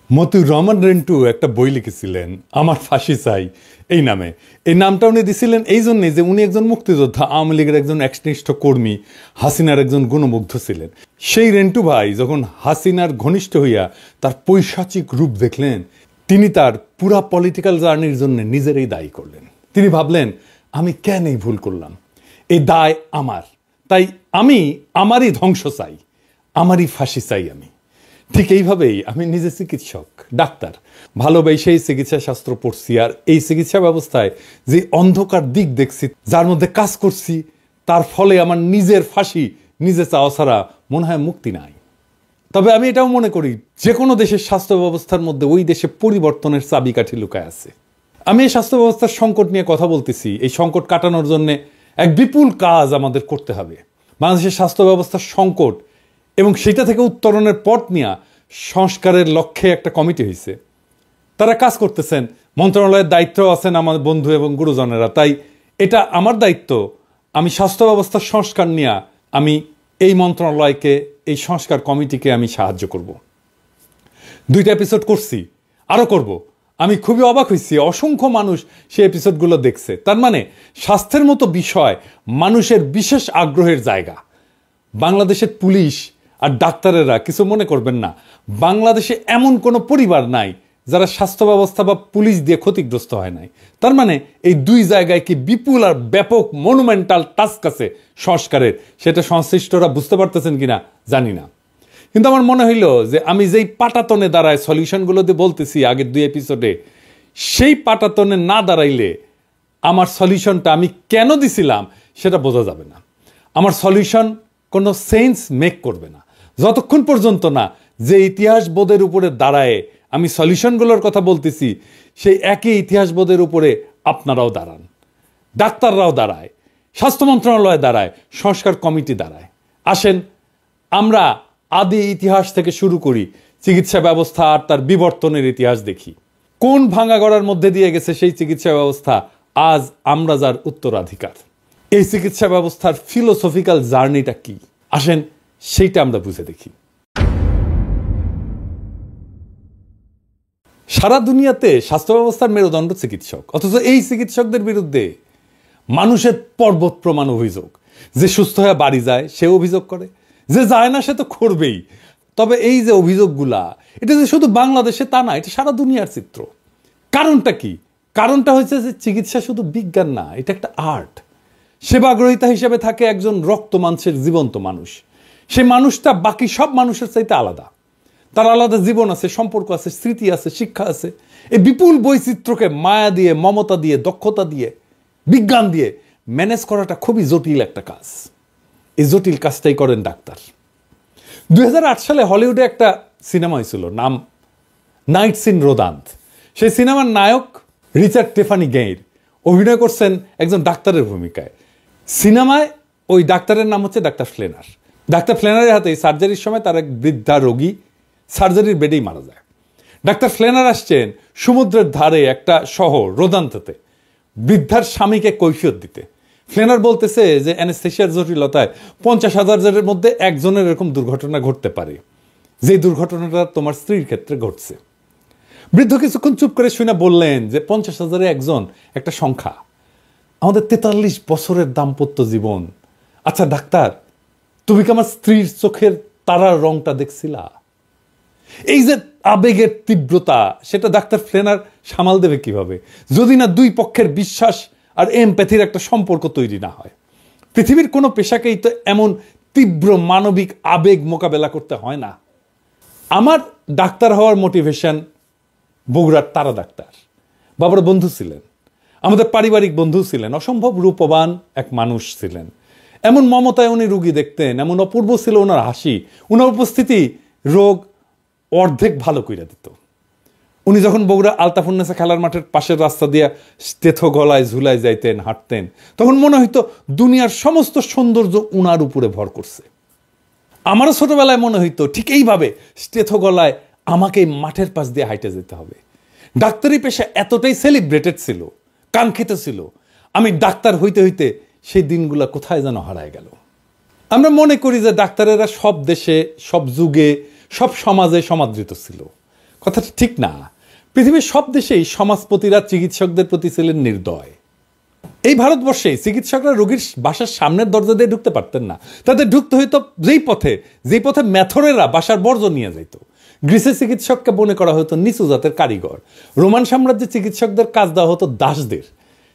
মতিউর রহমান রেন্টু একটা বই লিখেছিলেন আমার ফাঁসি চাই এই নামে। এই নামটা উনি দিছিলেন এই জন্যে যে উনি একজন মুক্তিযোদ্ধা, আওয়ামী লীগের একজন একনিষ্ঠ কর্মী, হাসিনার একজন গুণমুগ্ধ ছিলেন। সেই রেন্টু ভাই যখন হাসিনার ঘনিষ্ঠ হইয়া তার পৈশাচিক রূপ দেখলেন, তিনি তার পুরা পলিটিক্যাল জার্নির জন্য নিজেরই দায়ী করলেন। তিনি ভাবলেন, আমি কেন এই ভুল করলাম, এই দায় আমার, তাই আমি আমারই ধ্বংস চাই, আমারই ফাঁসি চাই। আমি ঠিক এইভাবেই আমি নিজে চিকিৎসক, ডাক্তার, ভালোবেসেই চিকিৎসা শাস্ত্র পড়ছি, আর এই চিকিৎসা ব্যবস্থায় যে অন্ধকার দিক দেখছি, যার মধ্যে কাজ করছি, তার ফলে আমার নিজের ফাঁসি নিজে চাওয়া ছাড়া মনে হয় মুক্তি নাই। তবে আমি এটাও মনে করি যে কোনো দেশের স্বাস্থ্য ব্যবস্থার মধ্যে ওই দেশে পরিবর্তনের চাবিকাঠি লুকায় আছে। আমি এই স্বাস্থ্য ব্যবস্থার সংকট নিয়ে কথা বলতেছি। এই সংকট কাটানোর জন্য এক বিপুল কাজ আমাদের করতে হবে। বাংলাদেশের স্বাস্থ্য ব্যবস্থার সংকট এবং সেটা থেকে উত্তরণের পথ নিয়ে সংস্কারের লক্ষ্যে একটা কমিটি হয়েছে, তারা কাজ করতেছেন। মন্ত্রণালয়ের দায়িত্ব আছেন আমার বন্ধু এবং গুরুজনেরা, তাই এটা আমার দায়িত্ব। আমি স্বাস্থ্য ব্যবস্থার সংস্কার নিয়ে আমি এই মন্ত্রণালয়কে, এই সংস্কার কমিটিকে আমি সাহায্য করব। 2টা এপিসোড করছি, আরও করব। আমি খুবই অবাক হয়েছি, অসংখ্য মানুষ সেই এপিসোডগুলো দেখছে। তার মানে স্বাস্থ্যের মতো বিষয় মানুষের বিশেষ আগ্রহের জায়গা। বাংলাদেশের পুলিশ আর ডাক্তারেরা কিছু মনে করবেন না, বাংলাদেশে এমন কোনো পরিবার নাই যারা স্বাস্থ্য ব্যবস্থা বা পুলিশ দিয়ে ক্ষতিগ্রস্ত হয় নাই। তার মানে এই 2 জায়গায় কি বিপুল আর ব্যাপক মনুমেন্টাল টাস্ক আছে সংস্কারের, সেটা সংশ্লিষ্টরা বুঝতে পারতেছেন কিনা জানি না। কিন্তু আমার মনে হইল যে আমি যেই পাটাতনে দাঁড়ায় সলিউশনগুলো দিয়ে বলতেছি আগের 2 এপিসোডে, সেই পাটাতনে না দাঁড়াইলে আমার সলিউশনটা আমি কেন দিছিলাম সেটা বোঝা যাবে না। আমার সলিউশন কোনো সেন্স মেক করবে না যতক্ষণ পর্যন্ত না যে ইতিহাস বোধের উপরে দাঁড়ায় আমি সলিউশনগুলোর কথা বলতেছি, সেই একই ইতিহাস বোধের উপরে আপনারাও দাঁড়ান, ডাক্তাররাও দাঁড়ায়, স্বাস্থ্য মন্ত্রণালয় দাঁড়ায়, সংস্কার কমিটি দাঁড়ায়। আসেন আমরা আদি ইতিহাস থেকে শুরু করি, চিকিৎসা ব্যবস্থা আর তার বিবর্তনের ইতিহাস দেখি। কোন ভাঙাগড়ার মধ্যে দিয়ে গেছে সেই চিকিৎসা ব্যবস্থা, আজ আমরা যার উত্তরাধিকার। এই চিকিৎসা ব্যবস্থার ফিলোসফিক্যাল জার্নিটা কি, আসেন সেইটা আমরা বুঝে দেখি। সারা দুনিয়াতে স্বাস্থ্য ব্যবস্থার মেরুদণ্ড চিকিৎসক, অথচ এই চিকিৎসকদের বিরুদ্ধে মানুষের পর্বত প্রমাণ অভিযোগ। যে সুস্থ হয়ে বাড়ি যায় সে অভিযোগ করে, যে যায় না সে তো করবেই। তবে এই যে অভিযোগগুলা, এটা যে শুধু বাংলাদেশে তা না, এটা সারা দুনিয়ার চিত্র। কারণটা কি? কারণটা হচ্ছে যে চিকিৎসা শুধু বিজ্ঞান না, এটা একটা আর্ট। সেবাগ্রহিতা হিসেবে থাকে একজন রক্ত মাংসের জীবন্ত মানুষ। সেই মানুষটা বাকি সব মানুষের চাইতে আলাদা। তার আলাদা জীবন আছে, সম্পর্ক আছে, স্মৃতি আছে, শিক্ষা আছে। এই বিপুল বৈচিত্র্যকে মায়া দিয়ে, মমতা দিয়ে, দক্ষতা দিয়ে, বিজ্ঞান দিয়ে ম্যানেজ করাটা খুবই জটিল একটা কাজ। এই জটিল কাজটাই করেন ডাক্তার। 2008 সালে হলিউডে একটা সিনেমা হয়েছিল, নাম নাইটস ইন রোদান্থ। সেই সিনেমার নায়ক রিচার্ড টেফানি গেইর অভিনয় করছেন একজন ডাক্তারের ভূমিকায়। সিনেমায় ওই ডাক্তারের নাম হচ্ছে ডাক্তার ফ্লেনার। ডাক্তার ফ্লেনারের হাতে সার্জারির সময় তার এক বৃদ্ধা রোগী সার্জারির বেডেই মারা যায়। ডাক্তার ফ্লেনার আসছেন সমুদ্রের ধারে একটা শহর রোদান্থতে বৃদ্ধার স্বামীকে কৈফিয়ত দিতে। ফ্লেনার বলতেছে যে অ্যানেস্থেশিয়ার জটিলতায় 50,000 জনের মধ্যে একজনের এরকম দুর্ঘটনা ঘটতে পারে, যে দুর্ঘটনাটা তোমার স্ত্রীর ক্ষেত্রে ঘটছে। বৃদ্ধ কিছুক্ষণ চুপ করে শুনে বললেন যে 50,000-এ একজন একটা সংখ্যা, আমাদের 43 বছরের দাম্পত্য জীবন। আচ্ছা ডাক্তার, তুমি কি আমার স্ত্রীর চোখের তারার রংটা দেখছিলা? এই যে আবেগের তীব্রতা, সেটা ডাক্তার ফ্লেনার সামাল দেবে কিভাবে যদি না 2 পক্ষের বিশ্বাস আর এমপ্যাথির একটা সম্পর্ক তৈরি না হয়। পৃথিবীর কোনো পেশাকেই তো এমন তীব্র মানবিক আবেগ মোকাবেলা করতে হয় না। আমার ডাক্তার হওয়ার মোটিভেশন বগুড়ার তারা ডাক্তার, বাবার বন্ধু ছিলেন, আমাদের পারিবারিক বন্ধু ছিলেন, অসম্ভব রূপবান এক মানুষ ছিলেন। এমন মমতায় উনি রুগী দেখতেন, এমন অপূর্ব ছিল ওনার হাসি, ওনার উপস্থিতি রোগ অর্ধেক ভালো কইরা দিত। উনি যখন বগুড়া আলতাফুন্নেসা খেলার মাঠের পাশের রাস্তা দিয়ে স্টেথো গলায় ঝুলায় যাইতেন, হাঁটতেন, তখন মনে হইতো দুনিয়ার সমস্ত সৌন্দর্য উনার উপরে ভর করছে। আমারও ছোটবেলায় মনে হইতো ঠিক এইভাবে স্টেথো গলায় আমাকে এই মাঠের পাশ দিয়ে হাইটে যেতে হবে। ডাক্তারি পেশা এতটাই সেলিব্রেটেড ছিল, কাঙ্ক্ষিত ছিল, আমি ডাক্তার হইতে হইতে সেই দিনগুলা কোথায় যেন হারায় গেল। আমরা মনে করি যে ডাক্তারেরা সব দেশে, সব যুগে, সব সমাজে সমাদৃত ছিল। কথাটা ঠিক না। পৃথিবীর সব দেশেই সমাজপতিরা চিকিৎসকদের প্রতি ছিলেন নির্দয়। এই ভারতবর্ষে চিকিৎসকরা রোগীর বাসার সামনের দরজা দিয়ে ঢুকতে পারতেন না, তাদের ঢুকতে হইতো যেই পথে ম্যাথরেরা বাসার বর্জ্য নিয়ে যাইত। গ্রিসের চিকিৎসককে মনে করা হতো নিচু জাতের কারিগর। রোমান সাম্রাজ্যের চিকিৎসকদের কাজ দেওয়া হতো দাসদের।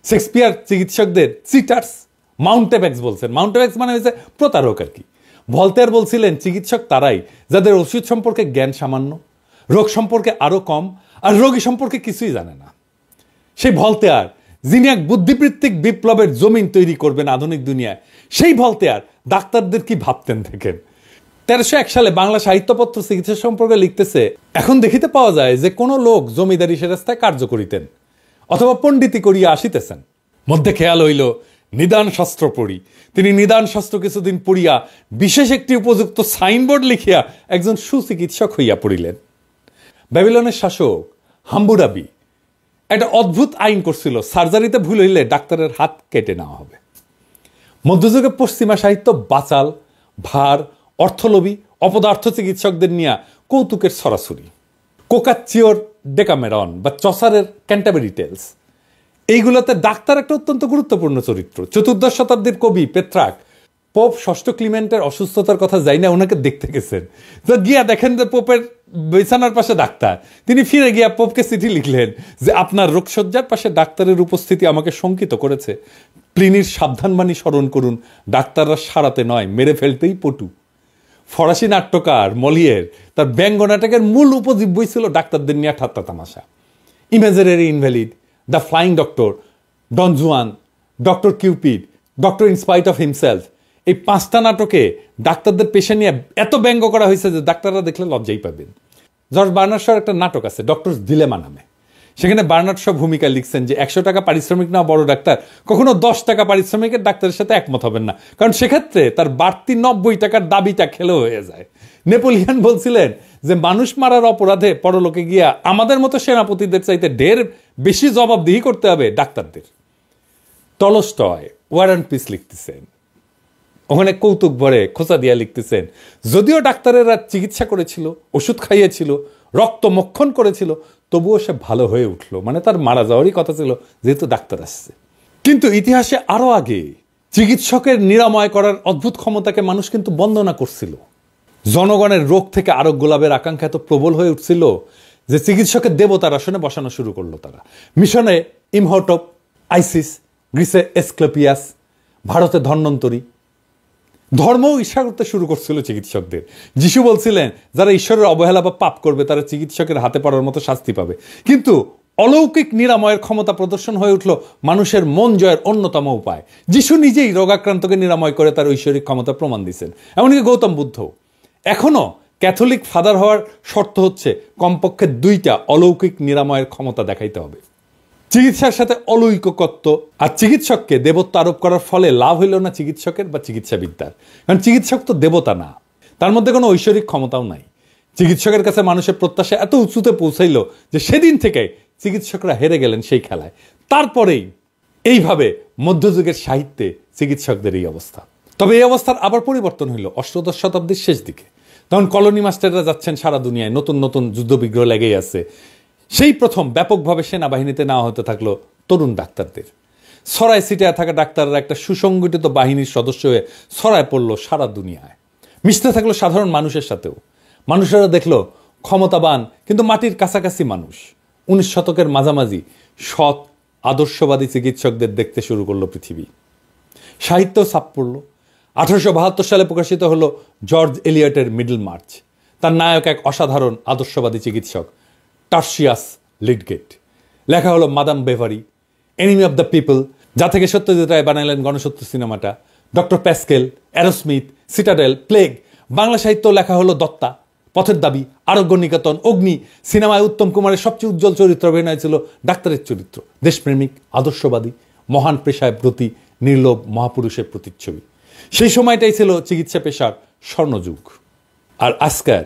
শেক্সপিয়ার চিকিৎসকদের চিটার্স, মাউন্টেব্যাক্স বলছেন। মাউন্টেব্যাক্স মানে হয়েছে প্রতারক আর কি। ভলতেয়ার বলছিলেন চিকিৎসক তারাই যাদের ওষুধ সম্পর্কে জ্ঞান সামান্য, রোগ সম্পর্কে আরো কম, আর রোগী সম্পর্কে কিছুই জানে না। সেই ভলতেয়ার, যিনি এক বুদ্ধিবৃত্তিক বিপ্লবের জমিন তৈরি করবেন আধুনিক দুনিয়ায়, সেই ভলতেয়ার ডাক্তারদের কি ভাবতেন দেখেন। 1301 সালে বাংলা সাহিত্যপত্র চিকিৎসা সম্পর্কে লিখতেছে, এখন দেখিতে পাওয়া যায় যে কোন লোক জমিদারি সেরাস্তায় কার্য করিতেন অথবা পণ্ডিতি করিয়া আসিতেছেন, মধ্যে খেয়াল হইল নিদান শাস্ত্র পড়ি। তিনি নিদান শাস্ত্র কিছুদিন পড়িয়া বিশেষ একটি উপযুক্ত সাইনবোর্ড লিখিয়া একজন সুচিকিৎসক হইয়া পড়িলেন। ব্যাবিলনের শাসক হাম্বুরাবি একটা অদ্ভুত আইন করছিল, সার্জারিতে ভুল হইলে ডাক্তারের হাত কেটে নেওয়া হবে। মধ্যযুগে পশ্চিমা সাহিত্য বাচাল, ভার, অর্থলোভী, অপদার্থ চিকিৎসকদের নিয়ে কৌতুকের ছড়াছড়ি। কোকাচ্চিওর ডেকামেরন বা চসারের ক্যান্টাবেরি টেলস, এইগুলোতে ডাক্তার একটা অত্যন্ত গুরুত্বপূর্ণ চরিত্র। 14 শতাব্দীর কবি পেত্রাক পোপ ষষ্ঠ ক্লিমেন্টের অসুস্থতার কথা যাই না, ওনাকে দেখতে গেছেন, তো গিয়া দেখেন যে পোপের বিছানার পাশে ডাক্তার। তিনি ফিরে গিয়া পোপকে চিঠি লিখলেন যে আপনার রোগশয্যার পাশে ডাক্তারের উপস্থিতি আমাকে শঙ্কিত করেছে। প্লিনির সাবধানবাণী স্মরণ করুন, ডাক্তাররা সারাতে নয় মেরে ফেলতেই পটু। ফরাসি নাট্যকার মলিয়ের তার ব্যঙ্গ নাটকের মূল উপজীব্যই ছিল ডাক্তারদের নিয়ে ঠাট্টা তামাশা। Imaginary invalid, the flying doctor, Don Juan, doctor Cupid, doctor in spite of himself, এই 5টা নাটকে ডাক্তারদের পেশা নিয়ে এত ব্যঙ্গ করা হয়েছে যে ডাক্তাররা দেখলে লজ্জাই পাবেন। জর্জ বার্নার্ড শর একটা নাটক আছে ডক্টর ডিলেমা নামে, সেখানে বার্নার্ড শ ভূমিকা লিখছেন যে 100 টাকা পারিশ্রমিক না বড় ডাক্তার কখনো 10 টাকা পারিশ্রমিকের ডাক্তারের সাথে একমত হবেন না, কারণ সেক্ষেত্রে তার বাড়তি 90 টাকার দাবিটা খেলেও হয়ে যায়। নেপোলিয়ন বলছিলেন যে মানুষ মারার অপরাধে পরলোকে গিয়া আমাদের মতো সেনাপতিদের চাইতে ঢের বেশি জবাবদিহি করতে হবে ডাক্তারদের। টলস্টয় ওয়ার অ্যান্ড পিস লিখতেছেন, ওখানে কৌতুক ভরে খোঁচা দিয়া লিখতেছেন, যদিও ডাক্তারেরা চিকিৎসা করেছিল, ওষুধ খাইয়েছিল, রক্ত মক্ষণ করেছিল, তবুও সে ভালো হয়ে উঠলো, মানে তার মারা যাওয়ারই কথা ছিল যেহেতু ডাক্তার আসছে। কিন্তু ইতিহাসে আরো আগে চিকিৎসকের নিরাময় করার অদ্ভুত ক্ষমতাকে মানুষ কিন্তু বন্দনা করছিল। জনগণের রোগ থেকে আরোগ্য লাভের আকাঙ্ক্ষা এত প্রবল হয়ে উঠছিল যে চিকিৎসকের দেবতার আসনে বসানো শুরু করলো তারা। মিশনে ইমহোটপ, আইসিস, গ্রিসে এসক্লেপিয়াস, ভারতে ধন্বন্তরী। ধর্মও ঈর্ষা করতে শুরু করছিল চিকিৎসকদের। যিশু বলছিলেন যারা ঈশ্বরের অবহেলা বা পাপ করবে তারা চিকিৎসকের হাতে পড়ার মতো শাস্তি পাবে। কিন্তু অলৌকিক নিরাময়ের ক্ষমতা প্রদর্শন হয়ে উঠল মানুষের মন জয়ের অন্যতম উপায়। যিশু নিজেই রোগাক্রান্তকে নিরাময় করে তার ঐশ্বরিক ক্ষমতা প্রমাণ দিয়েছেন। এমনকি গৌতম বুদ্ধ। এখনো ক্যাথলিক ফাদার হওয়ার শর্ত হচ্ছে কমপক্ষে 2টা অলৌকিক নিরাময়ের ক্ষমতা দেখাইতে হবে। চিকিৎসার সাথে অলৌকিকত্ব আর চিকিৎসককে দেবত্ব আরোপ করার ফলে লাভ হইল না চিকিৎসকের বা চিকিৎসাবিদ্যার, কারণ চিকিৎসক তো দেবতা না, তার মধ্যে কোনো ঐশ্বরিক ক্ষমতাও নাই। চিকিৎসকের কাছে মানুষের প্রত্যাশা এত উঁচুতে পৌঁছাইল যে সেদিন থেকে চিকিৎসকরা হেরে গেলেন সেই খেলায়। তারপরেই এইভাবে মধ্যযুগের সাহিত্যে চিকিৎসকদের এই অবস্থা। তবে এই অবস্থার আবার পরিবর্তন হইল অষ্টাদশ শতাব্দীর শেষ দিকে। তখন কলোনি মাস্টাররা যাচ্ছেন সারা দুনিয়ায়, নতুন নতুন যুদ্ধবিগ্রহ লেগেই আছে। সেই প্রথম ব্যাপকভাবে সেনাবাহিনীতে নেওয়া হতে থাকলো তরুণ ডাক্তারদের। ছড়ায় ছিটায় থাকা ডাক্তাররা একটা সুসংগঠিত বাহিনীর সদস্য হয়ে ছড়ায় পড়লো সারা দুনিয়ায়, মিশতে থাকলো সাধারণ মানুষের সাথেও। মানুষেরা দেখলো ক্ষমতাবান কিন্তু মাটির কাছাকাছি মানুষ। 19 শতকের মাঝামাঝি সৎ আদর্শবাদী চিকিৎসকদের দেখতে শুরু করলো পৃথিবী। সাহিত্য ছাপ পড়ল। 1872 সালে প্রকাশিত হলো জর্জ এলিয়টের মিডল মার্চ। তার নায়ক এক অসাধারণ আদর্শবাদী চিকিৎসক, টার্সিয়াস লিডগেট। লেখা হলো Madame Bovary, enemy of the people, যা থেকে সত্যজিৎ রায় বানালেন গণসত্য সিনেমাটা, doctor Pascal, Arrowsmith, Citadel, plague. Bangla সাহিত্য লেখা হলো দত্তা, পথের দাবি, আরোগ্য নিকেতন, অগ্নি। সিনেমায় উত্তম কুমারের সবচেয়ে উজ্জ্বল চরিত্র অভিনয় ছিল ডাক্তারের চরিত্র, দেশপ্রেমিক, আদর্শবাদী, মহান পেশায় ব্রতী, নির্লোভ মহাপুরুষের প্রতিচ্ছবি। সেই সময়টাই ছিল চিকিৎসা পেশার স্বর্ণযুগ। আর আজকের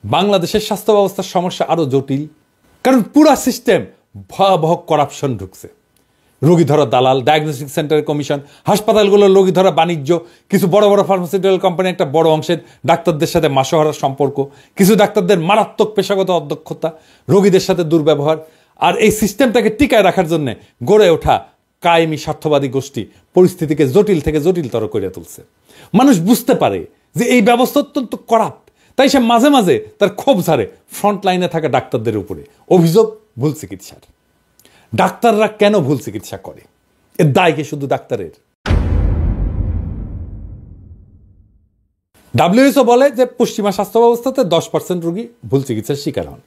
বাংলাদেশের স্বাস্থ্য ব্যবস্থার সমস্যা আরো জটিল, কারণ পুরা সিস্টেম ভয়াবহ করাপশন ঢুকছে। রোগী ধরা দালাল, ডায়াগনস্টিক সেন্টারের কমিশন, হাসপাতালগুলোর রোগী ধরা বাণিজ্য, কিছু বড় বড় ফার্মাসিউটিক্যাল কোম্পানি একটা বড় অংশের ডাক্তারদের সাথে মাসোহারার সম্পর্ক, কিছু ডাক্তারদের মারাত্মক পেশাগত অদক্ষতা, রোগীদের সাথে দুর্ব্যবহার, আর এই সিস্টেমটাকে টিকায় রাখার জন্য গড়ে ওঠা কায়েমি স্বার্থবাদী গোষ্ঠী পরিস্থিতিকে জটিল থেকে জটিলতর করে তুলছে। মানুষ বুঝতে পারে যে এই ব্যবস্থা অত্যন্ত করাপ্ট, তাই সে মাঝে মাঝে তার ক্ষোভ ঝাড়ে ফ্রন্ট লাইনে থাকা ডাক্তারদের উপরে। অভিযোগ ভুল চিকিৎসার। ডাক্তাররা কেন ভুল চিকিৎসা করে? এর দায় কি শুধু ডাক্তারের? WHO বলে যে পশ্চিমা স্বাস্থ্য ব্যবস্থাতে 10% রোগী ভুল চিকিৎসার শিকার হন।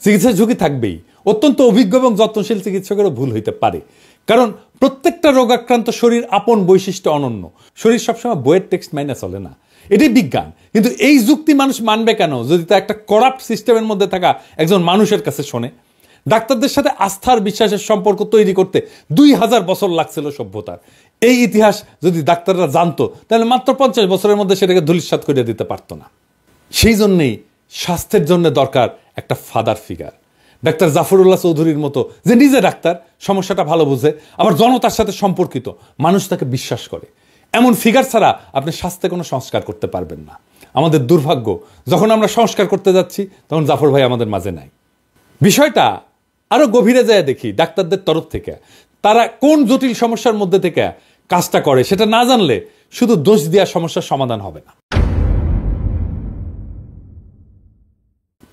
চিকিৎসার ঝুঁকি থাকবেই। অত্যন্ত অভিজ্ঞ এবং যত্নশীল চিকিৎসকেরও ভুল হইতে পারে, কারণ প্রত্যেকটা রোগাক্রান্ত শরীর আপন বৈশিষ্ট্য অনন্য। শরীর সবসময় বইয়ের টেক্সট মাইনে চলে না, এটাই বিজ্ঞান। কিন্তু এই যুক্তি মানুষ মানবে কেন যদি তা একটা করাপ্ট সিস্টেমের মধ্যে থাকা একজন মানুষের কাছে শোনে? ডাক্তারদের সাথে আস্থার বিশ্বাসের সম্পর্ক তৈরি করতে 2000 বছর লাগছিল সভ্যতার। এই ইতিহাস যদি ডাক্তাররা জানতো তাহলে মাত্র 50 বছরের মধ্যে সেটাকে ধূলিসাৎ করে দিতে পারতো না। সেই জন্যেই স্বাস্থ্যের জন্য দরকার একটা ফাদার ফিগার। ডাক্তার জাফরুল্লাহ চৌধুরীর মতো, যে নিজে ডাক্তার, সমস্যাটা ভালো বুঝে, আবার জনতার সাথে সম্পর্কিত, মানুষ তাকে বিশ্বাস করে। এমন ফিগার ছাড়া আপনি স্বাস্থ্যে কোনো সংস্কার করতে পারবেন না। আমাদের দুর্ভাগ্য, যখন আমরা সংস্কার করতে যাচ্ছি তখন জাফর ভাই আমাদের মাঝে নাই। বিষয়টা আরো গভীরে যায় দেখি ডাক্তারদের তরফ থেকে তারা কোন জটিল সমস্যার মধ্যে থেকে কাজটা করে সেটা না জানলে শুধু দোষ দেওয়া সমস্যার সমাধান হবে না।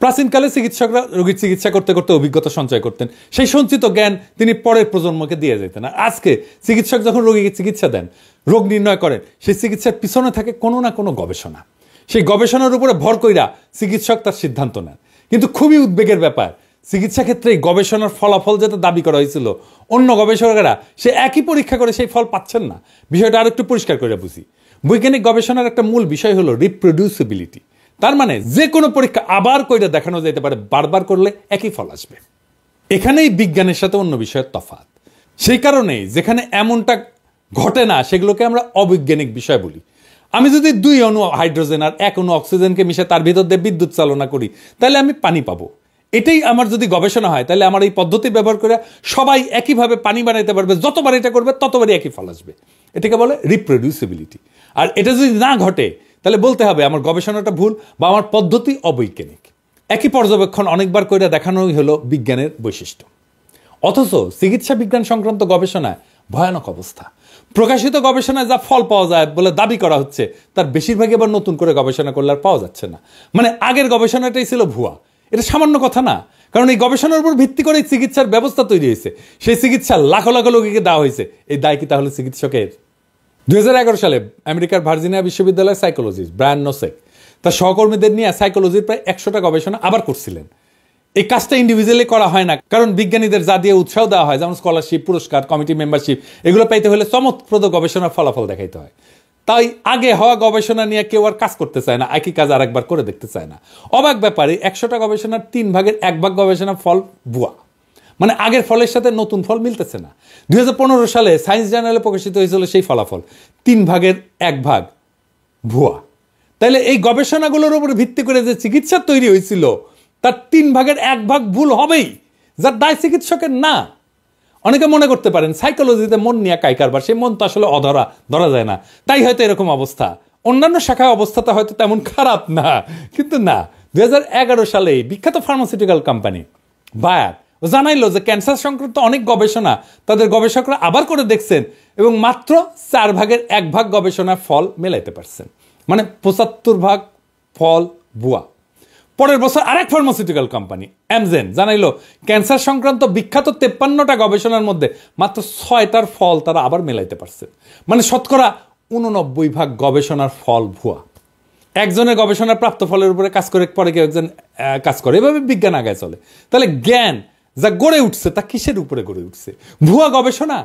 প্রাচীনকালে চিকিৎসকরা রোগীর চিকিৎসা করতে করতে অভিজ্ঞতা সঞ্চয় করতেন। সেই সঞ্চিত জ্ঞান তিনি পরের প্রজন্মকে দিয়ে যেতেন। আর আজকে চিকিৎসক যখন রোগীকে চিকিৎসা দেন, রোগ নির্ণয় করেন, সেই চিকিৎসার পিছনে থাকে কোনো না কোনো গবেষণা। সেই গবেষণার উপরে ভর কইরা চিকিৎসক তার সিদ্ধান্ত নেন। কিন্তু খুবই উদ্বেগের ব্যাপার, চিকিৎসা ক্ষেত্রে গবেষণার ফলাফল যেটা দাবি করা হয়েছিল, অন্য গবেষকেরা সে একই পরীক্ষা করে সেই ফল পাচ্ছেন না। বিষয়টা আর একটু পরিষ্কার করে বুঝি। বৈজ্ঞানিক গবেষণার একটা মূল বিষয় হলো রিপ্রোডিউসিবিলিটি। তার মানে যে কোনো পরীক্ষা আবার কইরা দেখানো যেতে পারে, বারবার করলে একই ফল আসবে। এখানেই বিজ্ঞানের সাথে অন্য বিষয়ের তফাৎ। সেই কারণেই যেখানে এমনটা ঘটে না সেগুলোকে আমরা অবৈজ্ঞানিক বিষয় বলি। আমি যদি 2 অণু হাইড্রোজেন আর 1 অণু অক্সিজেনকে মিশে তার ভিতর দিয়ে বিদ্যুৎ চালনা করি, তাহলে আমি পানি পাবো। এটাই আমার যদি গবেষণা হয়, তাহলে আমার এই পদ্ধতি ব্যবহার করে সবাই একইভাবে পানি বানাইতে পারবে। যতবার এটা করবে ততবারই একই ফল আসবে। এটাকে বলে রিপ্রোডিউসিবিলিটি। আর এটা যদি না ঘটে তাহলে বলতে হবে আমার গবেষণাটা ভুল বা আমার পদ্ধতি অবৈজ্ঞানিক। একই পর্যবেক্ষণ অনেকবার করে দেখানোই হলো বিজ্ঞানের বৈশিষ্ট্য। অথচ চিকিৎসা বিজ্ঞান সংক্রান্ত গবেষণায় ভয়ানক অবস্থা। প্রকাশিত গবেষণায় যা ফল পাওয়া যায় বলে দাবি করা হচ্ছে, তার বেশিরভাগই আবার নতুন করে গবেষণা করলে আর পাওয়া যাচ্ছে না। মানে আগের গবেষণাটাই ছিল ভুয়া। এটা সামান্য কথা না, কারণ এই গবেষণার উপর ভিত্তি করে চিকিৎসার ব্যবস্থা তৈরি হয়েছে। সেই চিকিৎসা লাখ লাখ রোগীকে দেওয়া হয়েছে। এই দায় কি তাহলে চিকিৎসকের? 2011 সালে আমেরিকার ভার্জিনিয়া বিশ্ববিদ্যালয়ের সাইকোলজিস্ট ব্রায়ান নোসেক তার সহকর্মীদের নিয়ে সাইকোলজির প্রায় 100টা গবেষণা আবার করছিলেন। এই কাজটা ইন্ডিভিজুয়ালি করা হয় না, কারণ বিজ্ঞানীদের যা দিয়ে উৎসাহ দেওয়া হয়, যেমন স্কলারশিপ, পুরস্কার, কমিটি মেম্বারশিপ, এগুলো পাইতে হলে চমকপ্রদ গবেষণার ফলাফল দেখাইতে হয়। তাই আগে হওয়া গবেষণা নিয়ে কেউ আর কাজ করতে চায় না, একই কাজ আরেকবার করে দেখতে চায় না। অবাক ব্যাপারে 100টা গবেষণার 3 ভাগের 1 ভাগ গবেষণা ফল ভুয়া। মানে আগের ফলের সাথে নতুন ফল মিলতেছে না। 2015 সালে সায়েন্স জার্নালে প্রকাশিত হয়েছিল সেই ফলাফল, 3 ভাগের 1 ভাগ ভুয়া। তাইলে এই গবেষণাগুলোর উপর ভিত্তি করে যে চিকিৎসা তৈরি হয়েছিল তার 3 ভাগের 1 ভাগ ভুল হবেই, যার দায় চিকিৎসকের না। অনেকে মনে করতে পারেন সাইকোলজিতে মন নিয়ে কারবার, সেই মন তো আসলে অধরা, ধরা যায় না, তাই হয়তো এরকম অবস্থা। অন্যান্য শাখায় অবস্থাটা হয়তো তেমন খারাপ না, কিন্তু না। 2011 সালে বিখ্যাত ফার্মাসিউটিক্যাল কোম্পানি বায়ার জানাইলো যে ক্যান্সার সংক্রান্ত অনেক গবেষণা তাদের গবেষকরা আবার করে দেখছেন এবং মাত্র 4 ভাগের 1 ভাগ গবেষণার ফল মেলাইতে পারছেন। মানে 75 ভাগ ফল ভুয়া। পরের বছর আরেক ফার্মাসিউটিক্যাল কোম্পানি অ্যামজেন জানাইলো ক্যান্সার সংক্রান্ত বিখ্যাত 53টা গবেষণার মধ্যে মাত্র 6টার ফল তারা আবার মেলাইতে পারছে। মানে শতকরা 89 ভাগ গবেষণার ফল ভুয়া। একজনের গবেষণার প্রাপ্ত ফলের উপরে কাজ করে পরে কেউ একজন কাজ করে, এভাবে বিজ্ঞান আগায় চলে। তাহলে জ্ঞান যা গড়ে উঠছে তা কিসের উপরে গড়ে উঠছে? ভুয়া গবেষণা।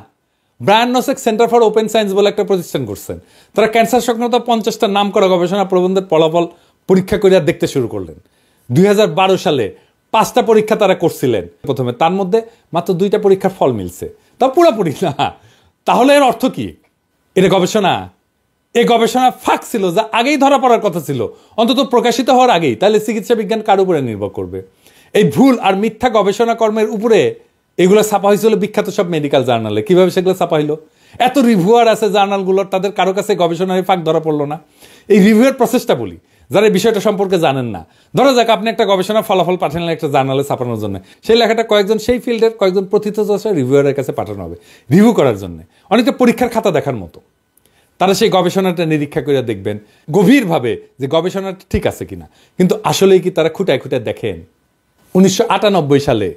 Brian Nosek center for open science বলে একটা প্রতিষ্ঠান করছেন। তারা ক্যান্সার সংক্রান্ত 50টা নাম করা গবেষণা প্রবন্ধের ফলাফল পরীক্ষা করে দেখতে শুরু করলেন। 2012 সালে 5টা পরীক্ষা তারা করছিলেন প্রথমে, তার মধ্যে মাত্র 2টা পরীক্ষার ফল মিলছে, তা পুরোপুরি না। তাহলে এর অর্থ কি? এটা গবেষণা? এই গবেষণা ফাঁক ছিল, যা আগেই ধরা পড়ার কথা ছিল, অন্তত প্রকাশিত হওয়ার আগেই। তাহলে চিকিৎসা বিজ্ঞান কার উপরে নির্ভর করবে? এই ভুল আর মিথ্যা গবেষণা কর্মের উপরে এগুলো ছাপা হয়েছিল বিখ্যাত সব মেডিকেল জার্নালে। কিভাবে সেগুলো ছাপা হইলো? এত রিভিউয়ার আছে জার্নালগুলোর, তাদের কারো কাছে গবেষণায় ফাঁক ধরা পড়লো না। এই রিভিউয়ের প্রসেসটা বলি, যারা এই বিষয়টা সম্পর্কে জানেন না। ধরা যাক আপনি একটা গবেষণা ফলাফল পাঠালেন একটা জার্নালে ছাপানোর জন্য, সেই লেখাটা কয়েকজন সেই ফিল্ডের কয়েকজন প্রথিতযশা রিভিউয়ারের কাছে পাঠানো হবে রিভিউ করার জন্য, অনেকটা পরীক্ষার খাতা দেখার মতো। তারা সেই গবেষণাটা নিরীক্ষা করে দেখবেন গভীরভাবে যে গবেষণাটা ঠিক আছে কিনা। কিন্তু আসলেই কি তারা খুঁটায় খুঁটায় দেখেন? 1998 সালে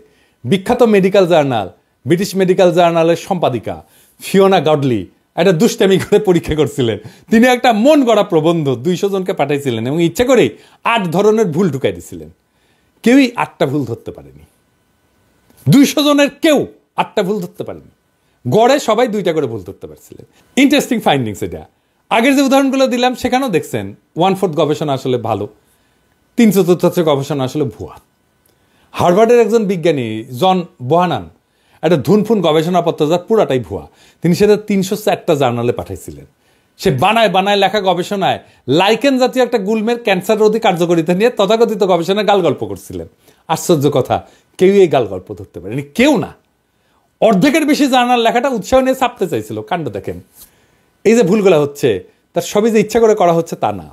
বিখ্যাত মেডিকেল জার্নাল ব্রিটিশ মেডিকেল জার্নালের সম্পাদিকা ফিওনা গডলি একটা দুষ্টামি করে পরীক্ষা করছিলেন। তিনি একটা মন গড়া প্রবন্ধ 200 জনকে পাঠাইছিলেন এবং ইচ্ছা করেই 8 ধরনের ভুল ঢুকাই দিছিলেন। কেউই 8টা ভুল ধরতে পারেনি। 200 জনের কেউ 8টা ভুল ধরতে পারেনি। গড়ে সবাই 2টা করে ভুল ধরতে পারছিলেন। ইন্টারেস্টিং ফাইন্ডিংস এটা। আগের যে উদাহরণগুলো দিলাম সেখানেও দেখছেন 1/4 গবেষণা আসলে ভালো, 3/4 গবেষণা আসলে ভুয়া। হার্ভার্ডের একজন বিজ্ঞানী জন বোহানান একটা ধুনফুন গবেষণাপত্র যার পুরাটাই ভুয়া, তিনি সেটা 304টা জার্নালে পাঠাইছিলেন। সে বানায় বানায় লেখা গবেষণায় লাইকেন জাতীয় একটা গুল্মের ক্যান্সার রোধী কার্যকারিতা নিয়ে তথাকথিত গবেষণায় গাল গল্প করছিলেন। আশ্চর্য কথা, কেউই এই গাল গল্প ধরতে পারেনি, কেউ না। অর্ধেকের বেশি জার্নাল লেখাটা উৎসাহ নিয়ে ছাপতে চাইছিল। কাণ্ড দেখেন। এই যে ভুলগুলা হচ্ছে তার সবই যে ইচ্ছা করে করা হচ্ছে তা না।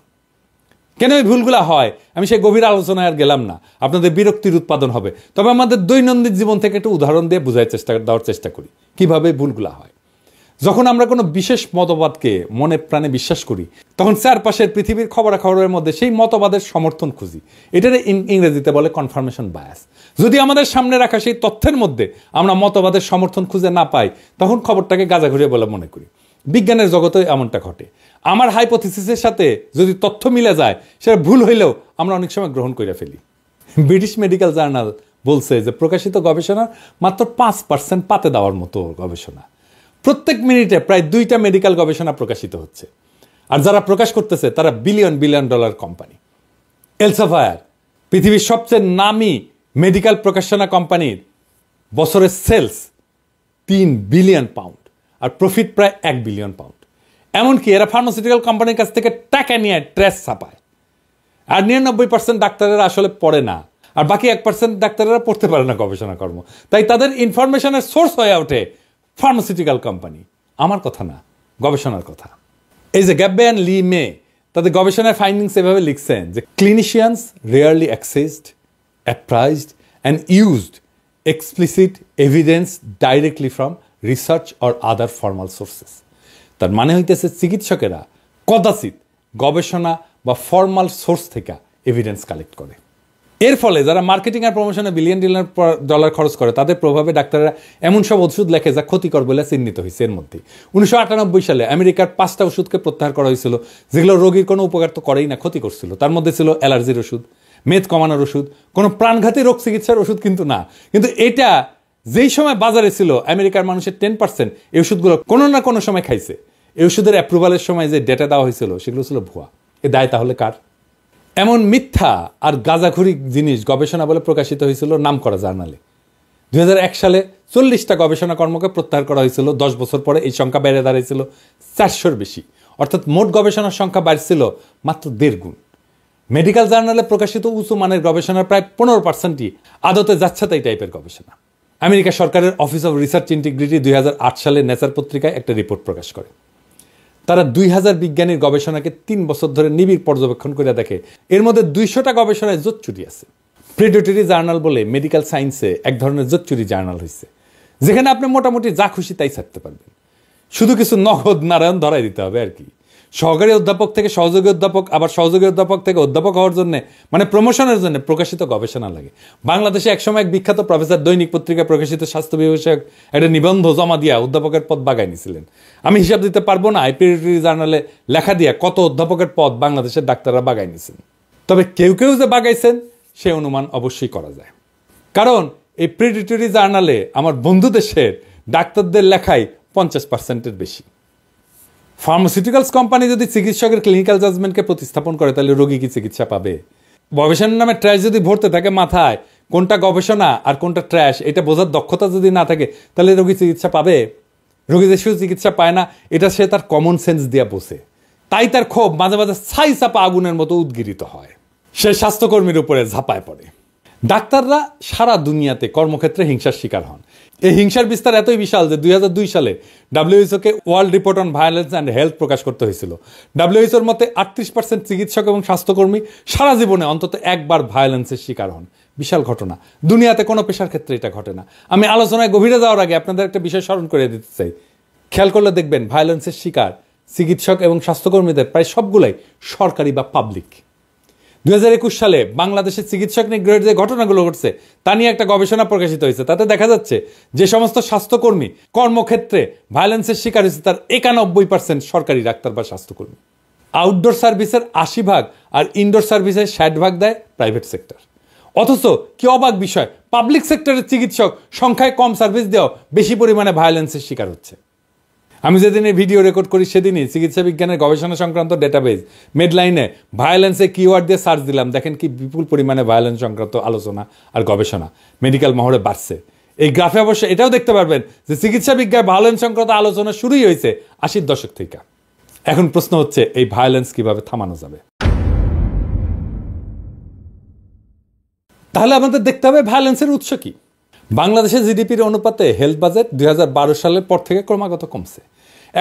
কেন এই ভুলগুলা হয় আমি সেই গভীর আলোচনায় আর গেলাম না, আপনাদের বিরক্তির উৎপাদন হবে। তবে আমাদের দৈনন্দিন জীবন থেকে একটু উদাহরণ দিয়ে দেওয়ার চেষ্টা করি কিভাবে ভুলগুলা হয়। যখন আমরা কোনো বিশেষ মতবাদকে মনে প্রাণে বিশ্বাস করি তখন চারপাশের পৃথিবীর খবরাখবরের মধ্যে সেই মতবাদের সমর্থন খুঁজি। এটার ইংরেজিতে বলে কনফার্মেশন বায়াস। যদি আমাদের সামনে রাখা সেই তথ্যের মধ্যে আমরা মতবাদের সমর্থন খুঁজে না পাই তখন খবরটাকে গাঁজাঘুরিয়ে বলে মনে করি। বিজ্ঞানের জগতে এমনটা ঘটে। আমার হাইপোথিসিসের সাথে যদি তথ্য মিলে যায় সেটা ভুল হইলেও আমরা অনেক সময় গ্রহণ করে ফেলি। ব্রিটিশ মেডিকেল জার্নাল বলছে যে প্রকাশিত গবেষণার মাত্র 5% পাতে দেওয়ার মতো গবেষণা। প্রত্যেক মিনিটে প্রায় 2টা মেডিকেল গবেষণা প্রকাশিত হচ্ছে, আর যারা প্রকাশ করতেছে তারা বিলিয়ন বিলিয়ন ডলার কোম্পানি। এলসেভিয়ার পৃথিবীর সবচেয়ে নামী মেডিকেল প্রকাশনা কোম্পানির বছরের সেলস 3 বিলিয়ন পাউন্ড আর প্রফিট প্রায় 1 বিলিয়ন পাউন্ড। এমনকি এরা ফার্মাসিউটিক্যাল কোম্পানির কাছ থেকে টাকা নিয়ে ট্রেস ছাপায়। আর 99% ডাক্তারেরা আসলে পড়ে না, আর বাকি 1% ডাক্তারেরা পড়তে পারে না গবেষণা কর্ম। তাই তাদের ইনফরমেশনের সোর্স হয়ে ওঠে ফার্মাসিউটিক্যাল কোম্পানি। আমার কথা না, গবেষণার কথা। এই যে গ্যাববে অ্যান্ড লি মে তাদের গবেষণার ফাইন্ডিংস এভাবে লিখছেন যে clinicians rarely accessed, appraised and used explicit evidence directly from research or other formal sources. তার মানে হইতেছে চিকিৎসকেরা কদাচিৎ গবেষণা বা ফর্মাল সোর্স থেকে এভিডেন্স কালেক্ট করে। এর ফলে যারা মার্কেটিং আর প্রমোশনে বিলিয়ন ডলার খরচ করে তাদের প্রভাবে ডাক্তাররা এমন সব ওষুধ লেখে যা ক্ষতিকর বলে চিহ্নিত হয়েছে। এর মধ্যে 1998 সালে আমেরিকার 5টা ওষুধকে প্রত্যাহার করা হয়েছিল যেগুলো রোগীর কোনো উপকার তো করেই না, ক্ষতি করছিল। তার মধ্যে ছিল অ্যালার্জির ওষুধ, মেদ কমানোর ওষুধ, কোনো প্রাণঘাতী রোগ চিকিৎসার ওষুধ কিন্তু না। কিন্তু এটা যেই সময় বাজারে ছিল আমেরিকার মানুষের 10% এই ওষুধগুলো কোনো না কোনো সময় খাইছে। এই ওষুধের অ্যাপ্রুভালের সময় যে ডেটা দেওয়া হয়েছিল সেগুলো ছিল ভুয়া। এ দায় তাহলে কার? এমন মিথ্যা আর গাঁজাখুরি জিনিস গবেষণা বলে প্রকাশিত হয়েছিল নামকরা জার্নালে। 2001 সালে 40টা গবেষণা কর্মকে প্রত্যাহার করা হয়েছিল। 10 বছর পরে এই সংখ্যা বেড়ে দাঁড়িয়েছিল 400-র বেশি। অর্থাৎ মোট গবেষণার সংখ্যা বাড়ছিল মাত্র 1.5 গুণ। মেডিকেল জার্নালে প্রকাশিত উঁচু মানের গবেষণার প্রায় 15%ই আদতে যাচ্ছে তাই টাইপের গবেষণা। আমেরিকা সরকারের অফিস অফ রিসার্চ ইন্টিগ্রিটি 2008 সালে নেচার পত্রিকায় একটা রিপোর্ট প্রকাশ করে। তারা 2000 বিজ্ঞানীর গবেষণাকে 3 বছর ধরে নিবিড় পর্যবেক্ষণ করে দেখে এর মধ্যে 200টা গবেষণায় জোচ্চুরি আছে। প্রেডেটরি জার্নাল বলে মেডিকেল সায়েন্সে এক ধরনের জোচ্চুরি জার্নাল হয়েছে যেখানে আপনি মোটামুটি যা খুশি তাই ছাড়তে পারবেন, শুধু কিছু নগদ নারায়ণ ধরাই দিতে হবে আর কি। সহকারী অধ্যাপক থেকে সহযোগী অধ্যাপক, আবার সহযোগী অধ্যাপক থেকে অধ্যাপক হওয়ার জন্য মানে প্রমোশনের জন্য প্রকাশিত গবেষণা লাগে। বাংলাদেশে একসময় এক বিখ্যাত প্রফেসর দৈনিক পত্রিকায় প্রকাশিত স্বাস্থ্য বিষয়ক একটা নিবন্ধ জমা দিয়া অধ্যাপকের পদ বাগাই নিয়েছিলেন। আমি হিসাব দিতে পারবো না এই প্রেডেটরি জার্নালে লেখা দিয়া কত অধ্যাপকের পদ বাংলাদেশের ডাক্তাররা বাগাই নিয়েছেন। তবে কেউ কেউ যে বাগাইছেন সে অনুমান অবশ্যই করা যায়, কারণ এই প্রেডেটরি জার্নালে আমার বন্ধু দেশের ডাক্তারদের লেখাই 50%-এর বেশি। ফার্মাসিউটিক্যালস কোম্পানি যদি চিকিৎসকের ক্লিনিক্যাল জাজমেন্টকে প্রতিস্থাপন করে তাহলে রোগী কি চিকিৎসা পাবে? গবেষণার নামে ট্র্যাশ যদি ভরতে থাকে মাথায়, কোনটা গবেষণা আর কোনটা ট্র্যাশ এটা বোঝার দক্ষতা যদি না থাকে তাহলে রোগী চিকিৎসা পাবে? রোগী যে শুধু চিকিৎসা পায় না, এটা সে তার কমন সেন্স দিয়ে বোঝে। তাই তার ক্ষোভ মাঝে মাঝে ছাই চাপা আগুনের মতো উদ্গীরিত হয়, সে স্বাস্থ্যকর্মীর উপরে ঝাঁপায় পড়ে। ডাক্তাররা সারা দুনিয়াতে কর্মক্ষেত্রে হিংসার শিকার হন। এই হিংসার বিস্তার এতই বিশাল যে 2002 সালে WHO-কে world report on violence and health প্রকাশ করতে হয়েছিল। WHO-র মতে 38% চিকিৎসক এবং স্বাস্থ্যকর্মী সারা জীবনে অন্তত একবার ভায়োলেন্সের শিকার হন। বিশাল ঘটনা, দুনিয়াতে কোনো পেশার ক্ষেত্রে এটা ঘটে না। আমি আলোচনায় গভীরে যাওয়ার আগে আপনাদের একটা বিষয় স্মরণ করে দিতে চাই। খেয়াল করলে দেখবেন ভায়োলেন্সের শিকার চিকিৎসক এবং স্বাস্থ্যকর্মীদের প্রায় সবগুলাই সরকারি বা পাবলিক। 2021 সালে বাংলাদেশের চিকিৎসক নিগ্রহের যে ঘটনাগুলো ঘটছে তা নিয়ে একটা গবেষণা প্রকাশিত হয়েছে। তাতে দেখা যাচ্ছে যে সমস্ত স্বাস্থ্যকর্মী কর্মক্ষেত্রে ভায়োলেন্সের শিকার হয়েছে তার 91% সরকারি ডাক্তার বা স্বাস্থ্যকর্মী। আউটডোর সার্ভিসের 80% আর ইনডোর সার্ভিসের 60% দেয় প্রাইভেট সেক্টর। অথচ কি অবাক বিষয়, পাবলিক সেক্টরের চিকিৎসক সংখ্যায় কম সার্ভিস দেওয়া বেশি পরিমাণে ভায়োলেন্সের শিকার হচ্ছে। আমি যেদিন এই ভিডিও রেকর্ড করি সেদিনই চিকিৎসা বিজ্ঞানের গবেষণা সংক্রান্ত ডেটাবেস মেডলাইনে ভায়োলেন্সে কিওয়ার্ড দিয়ে সার্চ দিলাম, দেখেন কি বিপুল পরিমাণে ভায়োলেন্স সংক্রান্ত আলোচনা আর গবেষণা মেডিকেল মহলে বাড়ছে। এই গ্রাফে অবশ্য এটাও দেখতে পারবেন যে চিকিৎসা বিজ্ঞান ভায়োলেন্স সংক্রান্ত আলোচনা শুরুই হয়েছে 80-র দশক থেকে। এখন প্রশ্ন হচ্ছে এই ভায়োলেন্স কিভাবে থামানো যাবে? তাহলে আমাদের দেখতে হবে ভায়োলেন্সের উৎস কি। বাংলাদেশের জিডিপির অনুপাতে হেলথ বাজেট 2012 সালের পর থেকে ক্রমাগত কমছে।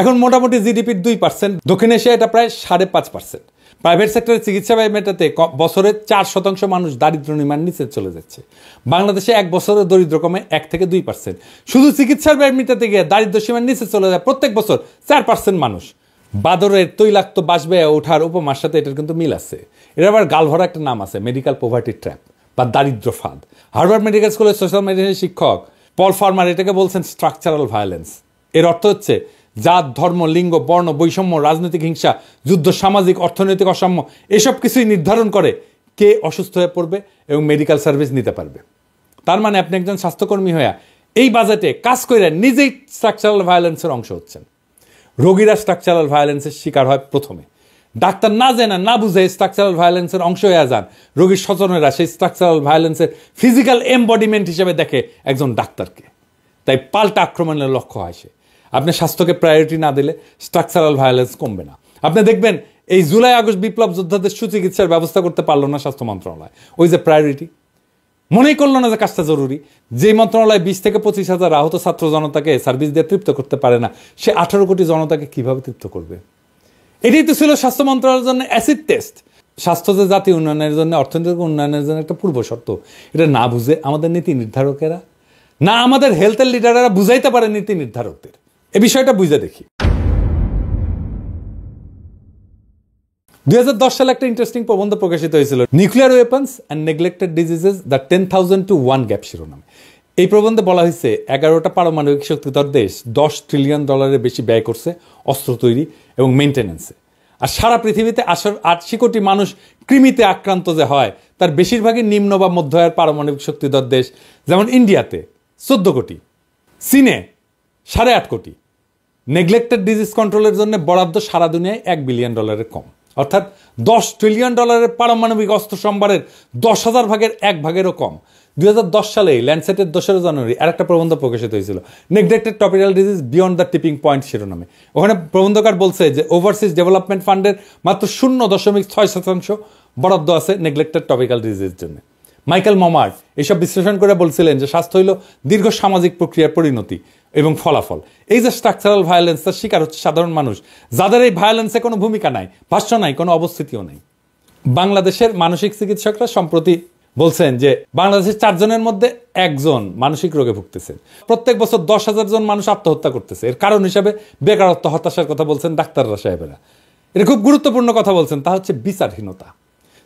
এখন মোটামুটি জিডিপির 2%, দক্ষিণ এশিয়া এটা প্রায় 5.5%। প্রাইভেট সেক্টরের চিকিৎসা ব্যয় মেটাতে বছরে 4% মানুষ দারিদ্র সীমার নিচে চলে যাচ্ছে। বাংলাদেশে এক বছরে দরিদ্র কমে 1 থেকে 2%। শুধু চিকিৎসার ব্যয় মেটাতে গিয়ে দারিদ্র সীমার নিচে চলে যায় প্রত্যেক বছর 4% মানুষ। বাদরের তৈলাক্ত বাস ব্যয় ওঠার উপমার সাথে এটার কিন্তু মিল আছে। এর আবার গালভরা একটা নাম আছে, মেডিকেল পভার্টি ট্র্যাপ বা দারিদ্র ফাঁদ। হার্ভার্ড মেডিকেল স্কুলের সোশ্যাল মেডিসিন শিক্ষক পল ফার্মার এটাকে বলছেন স্ট্রাকচারাল ভায়োলেন্স। এর অর্থ হচ্ছে জাত, ধর্ম, লিঙ্গ, বর্ণ বৈষম্য, রাজনৈতিক হিংসা, যুদ্ধ, সামাজিক অর্থনৈতিক অসাম্য এসব কিছুই নির্ধারণ করে কে অসুস্থ হয়ে পড়বে এবং মেডিকেল সার্ভিস নিতে পারবে। তার মানে আপনি একজন স্বাস্থ্যকর্মী হয়ে এই বাজেটে কাজ করে নিজেই স্ট্রাকচারাল ভায়োলেন্সের অংশ হচ্ছেন। রোগীরা স্ট্রাকচারাল ভায়োলেন্সের শিকার হয় প্রথমে। ডাক্তার না জেনে না বুঝে স্ট্রাকচারাল ভায়োলেন্সের অংশ হয়ে যান। রোগীর স্বজনেরা সেই স্ট্রাকচারাল ভায়োলেন্সের ফিজিক্যাল এমবডিমেন্ট হিসেবে দেখে একজন ডাক্তারকে। তাই পাল্টা আক্রমণের লক্ষ্য হয় সে। আপনি স্বাস্থ্যকে প্রায়োরিটি না দিলে স্ট্রাকচারাল ভায়োলেন্স কমবে না। আপনি দেখবেন এই জুলাই আগস্ট বিপ্লব যোদ্ধাদের সুচিকিৎসার ব্যবস্থা করতে পারলো না স্বাস্থ্য মন্ত্রণালয়। ওই যে প্রায়োরিটি মনেই করলো না যে কাজটা জরুরি। যে মন্ত্রণালয় 20 থেকে 25,000 আহত ছাত্র জনতাকে সার্ভিস দিয়ে তৃপ্ত করতে পারে না, সে 18 কোটি জনতাকে কিভাবে তৃপ্ত করবে? এটাই তো ছিল স্বাস্থ্য মন্ত্রণালয়ের জন্য অ্যাসিড টেস্ট। স্বাস্থ্য যে জাতীয় উন্নয়নের জন্য, অর্থনৈতিক উন্নয়নের জন্য একটা পূর্ব শর্ত, এটা না বুঝে আমাদের নীতি নির্ধারকেরা না আমাদের হেলথের লিডাররা বুঝাইতে পারে নীতি নির্ধারকদের। এই বিষয়টা বুঝে দেখি। 2010 সালে একটা ইন্টারেস্টিং প্রবন্ধ প্রকাশিত হয়েছিল, nuclear weapons and neglected diseases the 10,000 to 1 gap শিরোনামে। এই প্রবন্ধে বলা হয়েছে 11টা পারমাণবিক শক্তিধর দেশ $10 ট্রিলিয়ন বেশি ব্যয় করছে অস্ত্র তৈরি এবং মেনটেন্যান্সে। আর সারা পৃথিবীতে 80 কোটি মানুষ কৃমিতে আক্রান্ত যে হয় তার বেশিরভাগই নিম্ন বা মধ্য আয়ের পারমাণবিক শক্তিধর দেশ। যেমন ইন্ডিয়াতে 14 কোটি, চীনে 8.5 কোটি। নেগলেক্টেড ডিজিজ কন্ট্রোলের জন্য বরাদ্দ সারা দুনিয়ায় $1 বিলিয়ন কম। অর্থাৎ $10 ট্রিলিয়ন পারমাণবিক অস্ত্র সম্ভারের 10,000 ভাগের 1 ভাগেরও কম। 2010 সালে ল্যান্ডসেটের 2 জানুয়ারি আরেকটা প্রবন্ধ প্রকাশিত হয়েছিল, neglected topical disease beyond the tipping point শিরোনামে। ওখানে প্রবন্ধকার বলছে যে ওভারসিজ ডেভেলপমেন্ট ফান্ডের মাত্র 0.6% বরাদ্দ আছে নেগলেক্টেড টপিক্যাল ডিজিজের জন্য। মাইকেল মমার্ট এসব বিশ্লেষণ করে বলছিলেন যে স্বাস্থ্য হইল দীর্ঘ সামাজিক প্রক্রিয়ার পরিণতি এবং ফলাফল। এই যে স্ট্রাকচারাল ভায়োলেন্স, তার শিকার হচ্ছে সাধারণ মানুষ, যাদের এই ভায়োলেন্সে কোনো ভূমিকা নাই, ভাষ্য নাই, কোনো অবস্থিতিও নাই। বাংলাদেশের মানসিক চিকিৎসকরা সম্প্রতি বলছেন যে বাংলাদেশের 4 জনের মধ্যে 1 জন মানসিক রোগে ভুগতেছে। প্রত্যেক বছর 10,000 জন মানুষ আত্মহত্যা করতেছে। এর কারণ হিসাবে বেকারত্ব, হতাশার কথা বলছেন ডাক্তাররা সাহেবেরা। এটা খুব গুরুত্বপূর্ণ কথা বলছেন, তা হচ্ছে বিচারহীনতা।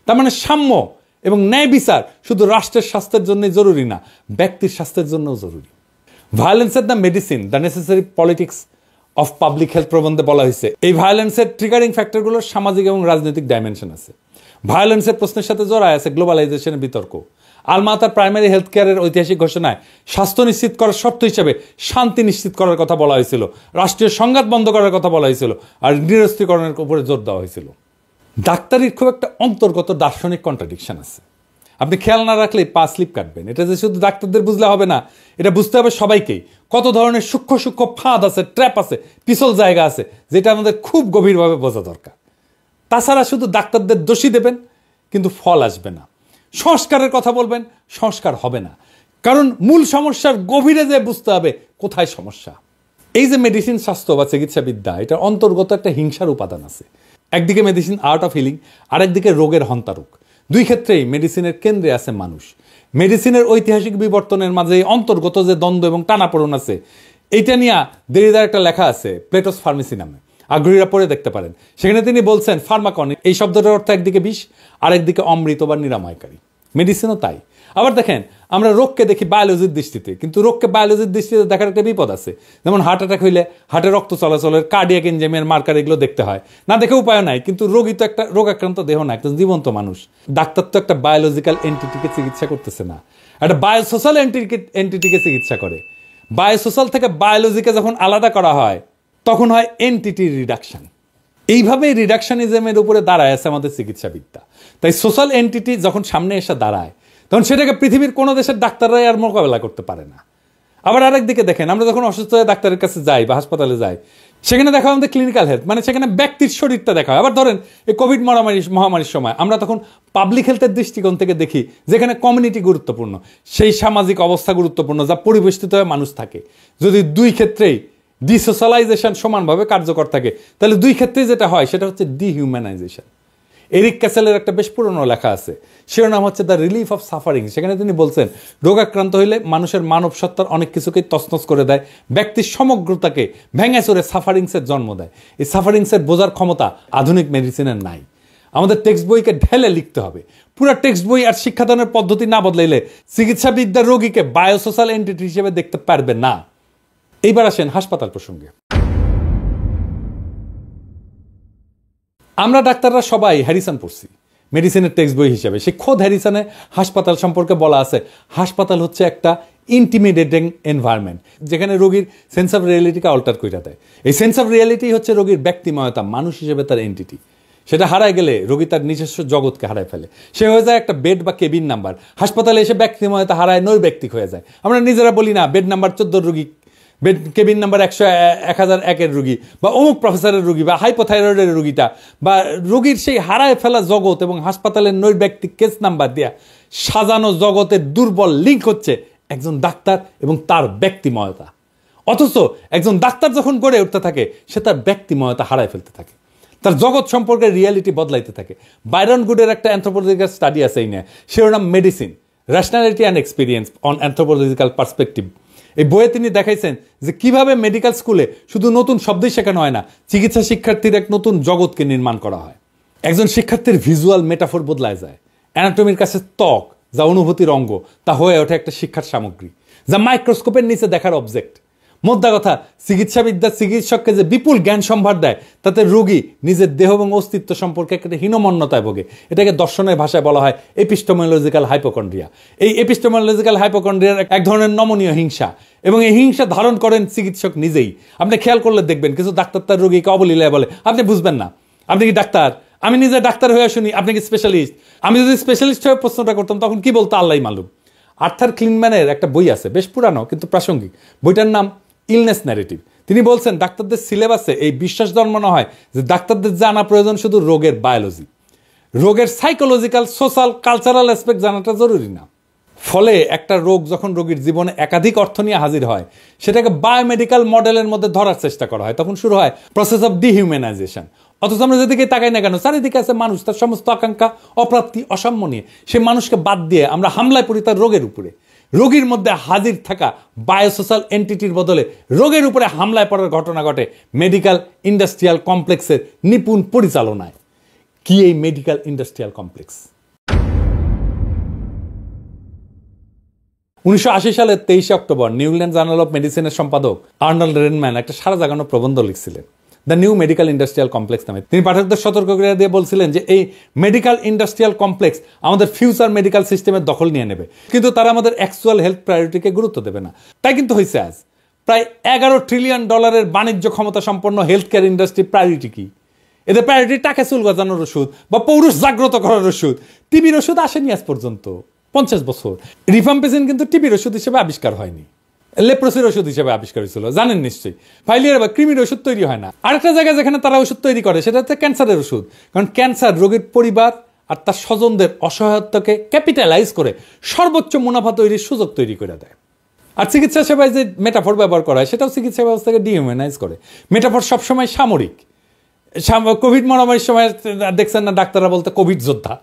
তার মানে সাম্য এবং ন্যায় বিচার শুধু রাষ্ট্রের স্বাস্থ্যের জন্যই জরুরি না, ব্যক্তির স্বাস্থ্যের জন্যও জরুরি। ভায়োলেন্সের the medicine the necessary politics of public health প্রবন্ধে বলা হয়েছে এই ভায়োলেন্সের ট্রিগারিং ফ্যাক্টরগুলোর সামাজিক এবং রাজনৈতিক ডাইমেনশন আছে। ভায়োলেন্সের প্রশ্নের সাথে জড়ায় আছে গ্লোবালাইজেশনের বিতর্ক। আলমা তার প্রাইমারি হেলথ কেয়ারের ঐতিহাসিক ঘোষণায় স্বাস্থ্য নিশ্চিত করার শর্ত হিসেবে শান্তি নিশ্চিত করার কথা বলা হয়েছিল, রাষ্ট্রীয় সংঘাত বন্ধ করার কথা বলা হয়েছিল, আর নিরস্ত্রীকরণের উপরে জোর দেওয়া হয়েছিল। ডাক্তারির খুব একটা অন্তর্গত দার্শনিক কন্ট্রাডিকশন আছে। আপনি খেয়াল না রাখলেই পা স্লিপ কাটবেন। এটা যে শুধু ডাক্তারদের বুঝলে হবে না, এটা বুঝতে হবে সবাইকেই। কত ধরনের সূক্ষ্ম সূক্ষ্ম ফাঁদ আছে, ট্র্যাপ আছে, পিছল জায়গা আছে, যেটা আমাদের খুব গভীরভাবে বোঝা দরকার। তাছাড়া শুধু ডাক্তারদের দোষী দেবেন কিন্তু ফল আসবে না। সংস্কারের কথা বলবেন, সংস্কার হবে না। কারণ মূল সমস্যার গভীরে যে বুঝতে হবে কোথায় সমস্যা। এই যে মেডিসিন শাস্ত্র বা চিকিৎসাবিদ্যা, এটার অন্তর্গত একটা হিংসার উপাদান আছে। একদিকে মেডিসিন আর্ট অফ হিলিং, আরেকদিকে রোগের হন্তারক। দুই ক্ষেত্রেই মেডিসিনের কেন্দ্রে আছে মানুষ। মেডিসিনের ঐতিহাসিক বিবর্তনের মাঝে অন্তর্গত যে দ্বন্দ্ব এবং টানাপোড়েন আছে, এইটা নিয়ে দেরিদার একটা লেখা আছে প্লেটোস ফার্মেসি নামে, আগ্রহীরা পড়ে দেখতে পারেন। সেখানে তিনি বলছেন ফার্মাকন এই শব্দটার অর্থ একদিকে বিষ, আরেকদিকে অমৃত বা নিরাময়কারী। মেডিসিনও তাই। আবার দেখেন, আমরা রোগকে দেখি বায়োলজির দৃষ্টিতে, কিন্তু রোগকে বায়োলজির দৃষ্টিতে দেখার একটা বিপদ আছে। যেমন হার্ট অ্যাটাক হইলে হার্টের রক্ত চলাচলের কার্ডিয়াক এনজাইমের মার্কার এগুলো দেখতে হয়, না দেখে উপায় নাই। কিন্তু রোগী তো একটা রোগাক্রান্ত দেহ না, একটা জীবন্ত মানুষ। ডাক্তার তো একটা বায়োলজিক্যাল এন্টিটিকে চিকিৎসা করতেছে না, একটা বায়োসোশ্যাল এন্টিটিকে চিকিৎসা করে। বায়োসোশ্যাল থেকে বায়োলজিকে যখন আলাদা করা হয় তখন হয় এন্টিটি রিডাকশন। এইভাবে রিডাকশনিজমের উপরে দাঁড়ায় আছে আমাদের চিকিৎসাবিদ্যা। তাই সোশ্যাল এন্টিটি যখন সামনে এসে দাঁড়ায় তখন সেটাকে পৃথিবীর কোনো দেশের ডাক্তাররাই আর মোকাবেলা করতে পারে না। আবার আরেকদিকে দেখেন, আমরা যখন অসুস্থ হয়ে ডাক্তারের কাছে যাই বা হাসপাতালে যাই, সেখানে দেখা হয় আমাদের ক্লিনিক্যাল হেলথ, মানে সেখানে ব্যক্তির শরীরটা দেখা হয়। আবার ধরেন এই কোভিড মহামারীর সময় আমরা তখন পাবলিক হেলথের দৃষ্টিকোণ থেকে দেখি, যেখানে কমিউনিটি গুরুত্বপূর্ণ, সেই সামাজিক অবস্থা গুরুত্বপূর্ণ যা পরিবেষ্টিত হয়ে মানুষ থাকে। যদি দুই ক্ষেত্রেই ডিসোশ্যালাইজেশন সমানভাবে কার্যকর থাকে, তাহলে দুই ক্ষেত্রেই যেটা হয় সেটা হচ্ছে ডিহিউম্যানাইজেশন। এরিক ক্যাসেলের একটা বেশ পুরনো লেখা আছে, শিরোনাম হচ্ছে দ্য রিলিফ অফ সাফারিং। সেখানে তিনি বলছেন, রোগাক্রান্ত হইলে মানুষের মানব সত্তার অনেক কিছুকেই তছনছ করে দেয়, ব্যক্তির সমগ্রতাকে ভেঙে চড়ে সাফারিংসের জন্ম দেয়। এই সাফারিংসের বোঝার ক্ষমতা আধুনিক মেডিসিনের নাই। আমাদের টেক্সট বইকে ঢেলে লিখতে হবে। পুরো টেক্সট বই আর শিক্ষাদানের পদ্ধতি না বদলাইলে চিকিৎসাবিদ্যা রোগীকে বায়োসোশ্যাল এন্টিটি হিসেবে দেখতে পারবে না। এইবার আসেন হাসপাতাল প্রসঙ্গে। আমরা ডাক্তাররা সবাই হ্যারিসন পড়ছি মেডিসিনের টেক্সট বই হিসেবে। সে খোদ হ্যারিসনে হাসপাতাল সম্পর্কে বলা আছে, হাসপাতাল হচ্ছে একটা ইন্টিমিডেটিং এনভায়রনমেন্ট, যেখানে রোগীর সেন্স অফ রিয়েলিটিকে অল্টার করে দেয়। এই সেন্স অফ রিয়েলিটি হচ্ছে রোগীর ব্যক্তিময়তা, মানুষ হিসেবে তার এন্টিটি। সেটা হারায় গেলে রোগী তার নিজস্ব জগৎকে হারায় ফেলে। সে হয়ে যায় একটা বেড বা কেবিন নাম্বার। হাসপাতালে এসে ব্যক্তিময়তা হারায় নৈর্ব্যক্তিক হয়ে যায়। আমরা নিজেরা বলি না বেড নাম্বার 14 রোগী, বেড কেবিন নাম্বার 1001 রুগী, বা অমুক প্রফেসরের রুগী, বা হাইপোথাইরয়েডের রুগীটা, বা রোগীর সেই হারায় ফেলা জগৎ এবং হাসপাতালের নৈর্ব্যক্তিক কেস নাম্বার দেয়া সাজানো জগতের দুর্বল লিঙ্ক হচ্ছে একজন ডাক্তার এবং তার ব্যক্তিময়তা। অথচ একজন ডাক্তার যখন গড়ে উঠতে থাকে, সে তার ব্যক্তিময়তা হারায় ফেলতে থাকে, তার জগৎ সম্পর্কে রিয়ালিটি বদলাইতে থাকে। বাইরন গুডের একটা অ্যানথ্রোপোলজিক্যাল স্টাডি আছে এই নিয়ে, শিরোনাম medicine, rationality and experience on anthropological perspective. এই বইয়ে তিনি দেখাইছেন যে কিভাবে মেডিকেল স্কুলে শুধু নতুন শব্দই শেখানো হয় না, চিকিৎসা শিক্ষার্থীর এক নতুন জগৎকে নির্মাণ করা হয়। একজন শিক্ষার্থীর ভিজুয়াল মেটাফোর বদলায় যায়। অ্যানাটমির কাছে ত্বক, যা অনুভূতির অঙ্গ, তা হয়ে ওঠে একটা শিক্ষার সামগ্রী, যা মাইক্রোস্কোপের নিচে দেখার অবজেক্ট। মোদ্দা কথা, চিকিৎসাবিদ্যা চিকিৎসককে যে বিপুল জ্ঞান সম্ভার দেয়, তাতে রোগী নিজের দেহ এবং অস্তিত্ব সম্পর্কে একটা হীনমন্যতায় ভোগে। এটাকে দর্শনের ভাষায় বলা হয় এপিস্টেমোলজিক্যাল হাইপোকন্ড্রিয়া। এই এপিস্টেমোলজিক্যাল হাইপোকন্ড্রিয়ার এক ধরনের নমনীয় হিংসা, এবং এই হিংসা ধারণ করেন চিকিৎসক নিজেই। আপনি খেয়াল করলে দেখবেন কিছু ডাক্তার তার রোগীকে অবলীলায় বলে, আপনি বুঝবেন না, আপনি কি ডাক্তার? আমি নিজে ডাক্তার হয়ে শুনি, আপনি কি স্পেশালিস্ট? আমি যদি স্পেশালিস্ট হয়ে প্রশ্নটা করতাম তখন কি বলতো আল্লাহই মালুম। আর্থার ক্লিনম্যানের একটা বই আছে, বেশ পুরানো কিন্তু প্রাসঙ্গিক। বইটার নাম ইলনেস ন্যারেটিভ। তিনি বলছেন, ডাক্তারদের সিলেবাসে এই বিশ্বাস জন্মানো হয় যে ডাক্তারদের জানা প্রয়োজন শুধু রোগের বায়োলজি, রোগের সাইকোলজিক্যাল, সোশ্যাল, কালচারাল অ্যাসপেক্ট জানাটা জরুরি না। ফলে একটা রোগ যখন রোগীর জীবনে একাধিক অর্থ নিয়ে হাজির হয়, সেটাকে বায়োমেডিক্যাল মডেলের মধ্যে ধরার চেষ্টা করা হয়। তখন শুরু হয় প্রসেস অফ ডিহিউম্যানাইজেশন। অথচ আমরা যেদিকে তাকাই না কেন, চারিদিকে আছে মানুষ, তার সমস্ত আকাঙ্ক্ষা, অপ্রাপ্তি, অসাম্য নিয়ে। সেই মানুষকে বাদ দিয়ে আমরা হামলায় পড়ি তার রোগের উপরে। রোগীর মধ্যে হাজির থাকা বায়োসোশ্যাল এন্টিটির বদলে রোগের উপরে হামলায় পড়ার ঘটনা ঘটে মেডিকেল ইন্ডাস্ট্রিয়াল কমপ্লেক্সের নিপুণ পরিচালনায়। কি এই মেডিকেল ইন্ডাস্ট্রিয়াল কমপ্লেক্স? 1980 সালের 23 October New England journal of মেডিসিনের সম্পাদক আর্নল্ড রেনম্যান একটা সারা জাগানো প্রবন্ধ লিখছিলেন, the new medical industrial complex নামে। তিনি পাঠকদের সতর্ক করে দিয়ে বলছিলেন যে এই মেডিকেল ইন্ডাস্ট্রিয়াল কমপ্লেক্স আমাদের ফিউচার মেডিকেল সিস্টেমের দখল নিয়ে নেবে, কিন্তু তারা আমাদের অ্যাকচুয়াল হেলথ প্রায়োরিটিকে গুরুত্ব দেবে না। তাই কিন্তু হয়েছে আজ প্রায় $11 ট্রিলিয়ন বাণিজ্য ক্ষমতা সম্পন্ন হেলথ কেয়ার ইন্ডাস্ট্রি প্রায়োরিটি কি? এদের প্রায়োরিটি টাকা চুল গজানোর ওষুধ বা পৌরুষ জাগ্রত করার ওষুধ। টিবির ওষুধ আসেনি আজ পর্যন্ত 50 বছর। রিফাম্পেসিন কিন্তু টিবির ওষুধ হিসেবে আবিষ্কার হয়নি, লেপ্রোসির ওষুধ হিসেবে আবিষ্কার হয়েছিল, জানেন নিশ্চয়ই। ফাইলিয়ার বা কৃমির ওষুধ তৈরি হয় না। আরেকটা জায়গায় যেখানে তারা ওষুধ তৈরি করে সেটা হচ্ছে ক্যান্সারের ওষুধ, কারণ ক্যান্সার রোগীর পরিবার আর তার স্বজনদের অসহায়তাকে ক্যাপিটালাইজ করে সর্বোচ্চ মুনাফা তৈরির সুযোগ তৈরি করে দেয়। আর চিকিৎসা সেবায় যে মেটাফর ব্যবহার করা হয় সেটাও চিকিৎসা ব্যবস্থাকে ডিহিউম্যানাইজ করে। মেটাফর সবসময় সামরিক। কোভিড মহামারীর সময় দেখছেন না ডাক্তাররা বলতে কোভিড যোদ্ধা।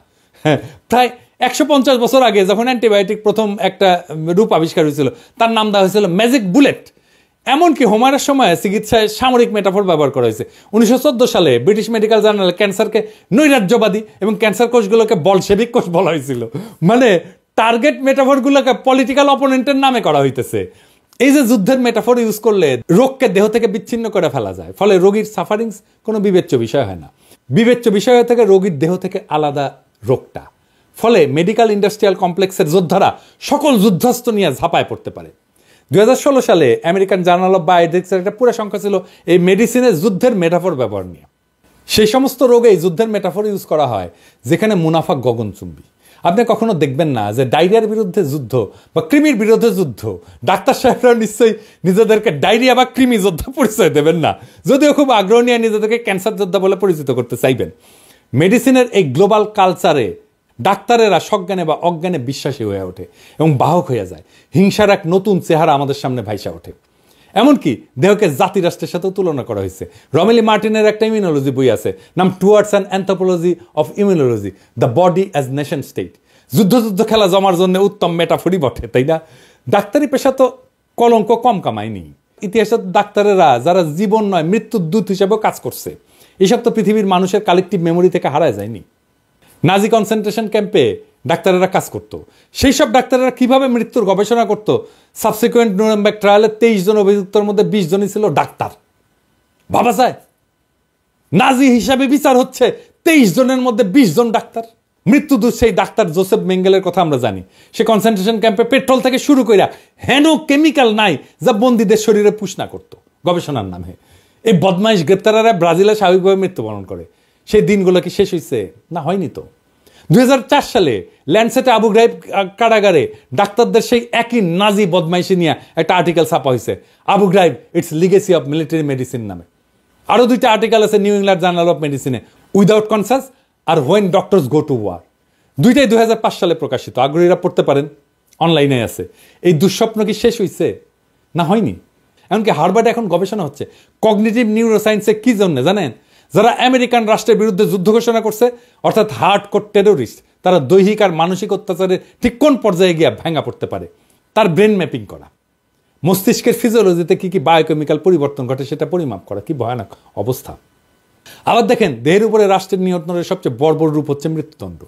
হ্যাঁ, প্রায় 150 বছর আগে যখন অ্যান্টিবায়োটিক প্রথম একটা রূপ আবিষ্কার হয়েছিল তার নাম দেওয়া হয়েছিল ম্যাজিক বুলেট। এমনকি হোমারের সময় চিকিৎসায় সামরিক মেটাফর ব্যবহার করা হয়েছে। 1914 সালে ব্রিটিশ মেডিকেল জার্নালে ক্যান্সারকে নৈরাজ্যবাদী এবং ক্যান্সার কোষগুলোকে বলশেবিক কোষ বলা হয়েছিল। মানে টার্গেট মেটাফরগুলোকে পলিটিক্যাল অপোনেন্টের নামে করা হইতেছে। এই যে যুদ্ধের মেটাফর ইউজ করলে রোগকে দেহ থেকে বিচ্ছিন্ন করে ফেলা যায়, ফলে রোগীর সাফারিংস কোনো বিবেচ্য বিষয় হয় না। বিবেচ্য বিষয় থেকে রোগীর দেহ থেকে আলাদা রোগটা। ফলে মেডিকেল ইন্ডাস্ট্রিয়াল কমপ্লেক্সের যোদ্ধারা সকল যুদ্ধাস্ত্র নিয়ে ঝাঁপায় পড়তে পারে। 2016 সালে আমেরিকান জার্নাল অফ বায়োএথিক্সের একটা পুরো সংখ্যা ছিল এই মেডিসিনের যুদ্ধের মেটাফর ব্যবহার নিয়ে। সেই সমস্ত রোগেই যুদ্ধের মেটাফর ইউজ করা হয় যেখানে মুনাফা গগনচুম্বী। আপনি কখনো দেখবেন না যে ডায়রিয়ার বিরুদ্ধে যুদ্ধ বা কৃমির বিরুদ্ধে যুদ্ধ, ডাক্তার সাহেবরা নিশ্চয়ই নিজেদেরকে ডায়রিয়া বা কৃমি যোদ্ধা পরিচয় দেবেন না, যদিও খুব আগ্রহ নিয়ে নিজেদেরকে ক্যান্সার যোদ্ধা বলে পরিচিত করতে চাইবেন। মেডিসিনের এই গ্লোবাল কালচারে ডাক্তারেরা সজ্ঞানে বা অজ্ঞানে বিশ্বাসী হয়ে ওঠে এবং বাহক হয়ে যায়। হিংসার এক নতুন চেহারা আমাদের সামনে ভাইসা ওঠে। এমনকি দেহকে জাতিরাষ্ট্রের সাথেও তুলনা করা হয়েছে। রমেলি মার্টিনের একটা ইমিউনোলজি বই আছে, নাম towards an anthropology of immunology, the body as nation state. যুদ্ধ খেলা জমার জন্য উত্তম মেটাফরি বটে, তাই না? ডাক্তারি পেশা তো কলঙ্ক কম কামায়নি। ইতিহাসে ডাক্তারেরা যারা জীবন নয় মৃত্যুর দূত হিসেবেও কাজ করছে, এসব তো পৃথিবীর মানুষের কালেকটিভ মেমোরি থেকে হারায় যায়নি। নাজি কনসেন্ট্রেশন ক্যাম্পে ডাক্তারেরা কাজ করতো। সেই সব ডাক্তারেরা কিভাবে মৃত্যুর গবেষণা করতো। সাবসিকুয়েন্ট নুরেমবার্গ ট্রায়ালে 23 জন অভিযুক্তের মধ্যে 20 জনই ছিল ডাক্তার। ভাবা যায়, নাজি হিসাবে বিচার হচ্ছে 23 জনের মধ্যে 20 জন ডাক্তার। মৃত্যুদূত সেই ডাক্তার জোসেফ মেঙ্গেলের কথা আমরা জানি। সে কনসেন্ট্রেশন ক্যাম্পে পেট্রোল থেকে শুরু করে হেন কেমিক্যাল নাই যা বন্দীদের শরীরে পুষ না করতো গবেষণার নামে। এই বদমাইশ গ্রেপ্তারেরা ব্রাজিলে স্বাভাবিকভাবে মৃত্যুবরণ করে। সেই দিনগুলো কি শেষ হয়েছে? না, হয়নি তো। 2004 সালে ল্যান্ডসেটে আবু গ্রাইব কারাগারে ডাক্তারদের সেই একই নাজি বদমাইশি নিয়ে একটা আর্টিকেল ছাপা হয়েছে, Abu Ghraib its legacy of military medicine নামে। আরও 2টা আর্টিকেল আছে নিউ ইংল্যান্ড জার্নাল অফ মেডিসিনে, উইদাউট কনসাস আর when doctors go to war. 2টাই 2005 সালে প্রকাশিত। আগ্রহীরা পড়তে পারেন, অনলাইনে আছে। এই দুঃস্বপ্ন কি শেষ হয়েছে? না, হয়নি। এমনকি হার্ভার্ডে এখন গবেষণা হচ্ছে কগনিটিভ নিউরোসায়েন্সে। কি জন্য জানেন? যারা আমেরিকান রাষ্ট্রের বিরুদ্ধে যুদ্ধ ঘোষণা করছে, অর্থাৎ হার্ডকোর টেরোরিস্ট, তারা দৈহিক আর মানসিক অত্যাচারে ঠিক কোন পর্যায়ে গিয়ে ভেঙা পড়তে পারে তার ব্রেন ম্যাপিং করা, মস্তিষ্কের ফিজিওলজিতে কি কি বায়োকেমিক্যাল পরিবর্তন ঘটে সেটা পরিমাপ করা। কি ভয়ানক অবস্থা! আবার দেখেন, দেহের উপরে রাষ্ট্রের নিয়ন্ত্রণের সবচেয়ে বর্বর রূপ হচ্ছে মৃত্যুদণ্ড।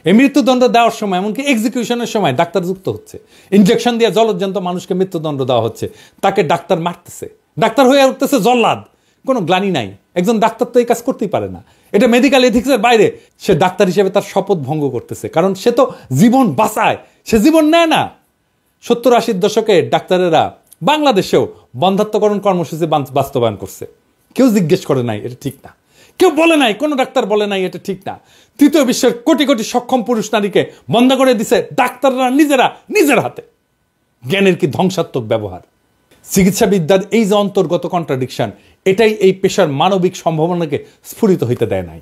এই মৃত্যুদণ্ড দেওয়ার সময়, এমনকি এক্সিকিউশনের সময় ডাক্তার যুক্ত হচ্ছে। ইনজেকশন দিয়ে জলজ্জান্ত মানুষকে মৃত্যুদণ্ড দেওয়া হচ্ছে, তাকে ডাক্তার মারতেছে, ডাক্তার হয়ে উঠতেছে জল্লাদ। কোনো গ্লানি নাই। একজন ডাক্তার তো এই কাজ করতেই পারে না, এটা মেডিকেল এথিক্সের বাইরে। সে ডাক্তার হিসেবে তার শপথ ভঙ্গ করতেছে, কারণ সে তো জীবন বাঁচায়, সে জীবন নেয় না। 70-80 দশকে ডাক্তারেরা বাংলাদেশেও বন্ধাত্মকরণ কর্মসূচি বাস্তবায়ন করছে। কেউ জিজ্ঞেস করে নাই এটা ঠিক না, কেউ বলে নাই, কোনো ডাক্তার বলে নাই এটা ঠিক না। তৃতীয় বিশ্বের কোটি কোটি সক্ষম পুরুষ নারীকে বন্ধ করে দিছে ডাক্তাররা নিজের হাতে। জ্ঞানের কি ধ্বংসাত্মক ব্যবহার! চিকিৎসাবিদ্যার এই যে অন্তর্গত কন্ট্রাডিকশন, এটাই এই পেশার মানবিক সম্ভাবনাকে স্ফুরিত হইতে দেয় নাই।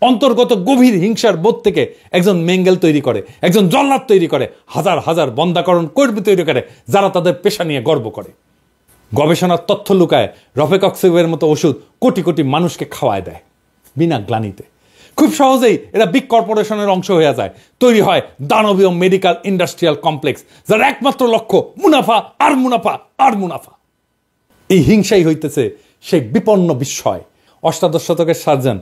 অন্তর্গত গভীর হিংসার বোধ থেকে একজন মেঙ্গেল তৈরি করে, একজন জল্লাদ তৈরি করে, হাজার হাজার বন্ধাকরণ কর্মী তৈরি করে যারা তাদের পেশা নিয়ে গর্ব করে। গবেষণার তথ্য লুকায় রফেকক্সিবের মতো ওষুধ কোটি কোটি মানুষকে খাওয়ায় দেয় বিনা গ্লানিতে। খুব সহজেই এরা বিগ কর্পোরেশনের অংশ হয়ে যায়। তৈরি হয় দানবীয় মেডিকেল ইন্ডাস্ট্রিয়াল কমপ্লেক্স, যার একমাত্র লক্ষ্য মুনাফা আর মুনাফা আর মুনাফা। এই হিংসাই হইতেছে সেই বিপন্ন বিস্ময়। 18 শতকের সার্জন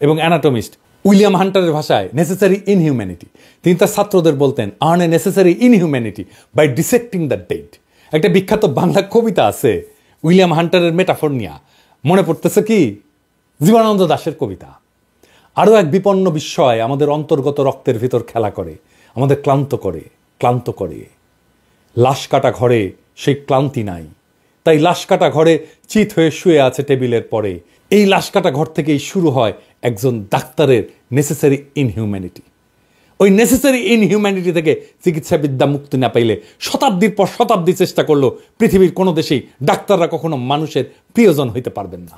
এবং অ্যানাটমিস্ট উইলিয়াম হান্টারের ভাষায় নেসেসারি ইনহিউম্যানিটি। তিনি তার ছাত্রদের বলতেন, earn a necessary inhumanity by dissecting the dead. একটা বিখ্যাত বাংলা কবিতা আছে উইলিয়াম হান্টারের মেটাফর নিয়া, মনে পড়তেছে কি? জীবনানন্দ দাশের কবিতা। আরও এক বিপন্ন বিস্ময় আমাদের অন্তর্গত রক্তের ভিতর খেলা করে, আমাদের ক্লান্ত করে। লাশ কাটা ঘরে সেই ক্লান্তি নাই, তাই লাশ কাটা ঘরে চিত হয়ে শুয়ে আছে টেবিলের পরে। এই লাশ কাটা ঘর থেকেই শুরু হয় একজন ডাক্তারের নেসেসারি ইনহিউম্যানিটি। ওই নেসেসারি ইনহিউম্যানিটি থেকে চিকিৎসাবিদ্যা মুক্তি না পাইলে শতাব্দীর পর শতাব্দী চেষ্টা করলেও পৃথিবীর কোনো দেশেই ডাক্তাররা কখনো মানুষের প্রিয়জন হইতে পারবেন না।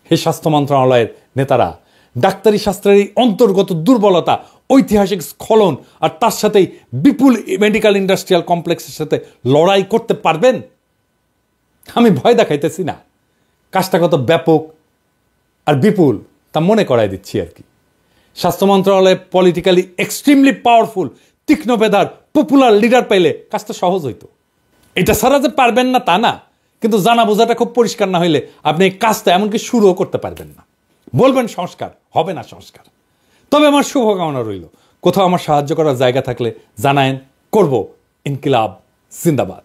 হে স্বাস্থ্য মন্ত্রণালয়ের নেতারা, ডাক্তারি শাস্ত্রের এই অন্তর্গত দুর্বলতা, ঐতিহাসিক স্খলন আর তার সাথেই বিপুল মেডিকেল ইন্ডাস্ট্রিয়াল কমপ্লেক্সের সাথে লড়াই করতে পারবেন? আমি ভয় দেখাইতেছি না, কাজটা কত ব্যাপক আর বিপুল তা মনে করাই দিচ্ছি আর কি। স্বাস্থ্য মন্ত্রণালয়ে পলিটিক্যালি এক্সট্রিমলি পাওয়ারফুল তীক্ষ্ণ বেধার পপুলার লিডার পাইলে কাজটা সহজ হইতো। এটা ছাড়া যে পারবেন না তা না, কিন্তু জানা বোঝাটা খুব পরিষ্কার না হইলে আপনি এই কাজটা এমনকি শুরুও করতে পারবেন না। বলবেন সংস্কার, হবে না সংস্কার। তবে আমার শুভকামনা রইল, কোথাও আমার সাহায্য করার জায়গা থাকলে জানায়েন, করব। ইনকিলাব জিন্দাবাদ।